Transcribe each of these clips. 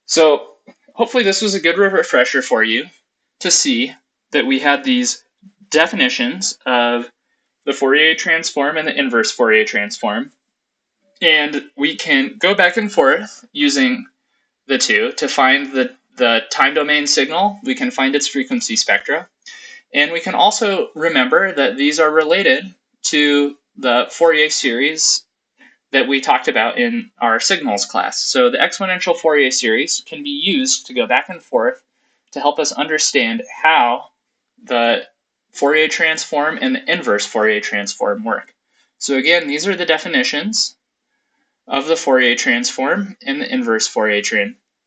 So hopefully this was a good refresher for you to see that we had these definitions of the Fourier transform and the inverse Fourier transform. And we can go back and forth using the two to find the time domain signal. We can find its frequency spectra. And we can also remember that these are related to the Fourier series that we talked about in our signals class. So the exponential Fourier series can be used to go back and forth to help us understand how the Fourier transform and the inverse Fourier transform work. So again, these are the definitions of the Fourier transform and the inverse Fourier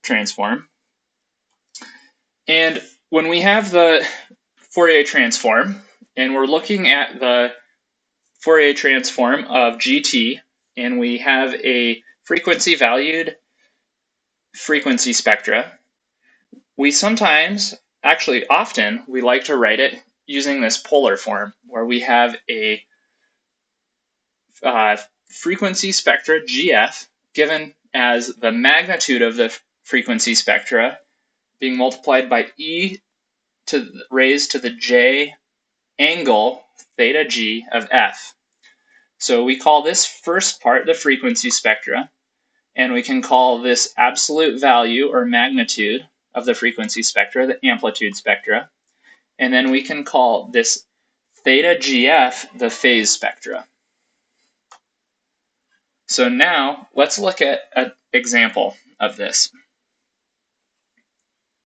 transform. And when we have the Fourier transform and we're looking at the Fourier transform of GT, and we have a frequency valued frequency spectra, we sometimes, actually often, we like to write it using this polar form where we have a frequency spectra GF given as the magnitude of the frequency spectra being multiplied by e to raised to the j angle theta g of f. So we call this first part the frequency spectra, and we can call this absolute value or magnitude of the frequency spectra the amplitude spectra, and then we can call this theta GF the phase spectra. So now let's look at an example of this.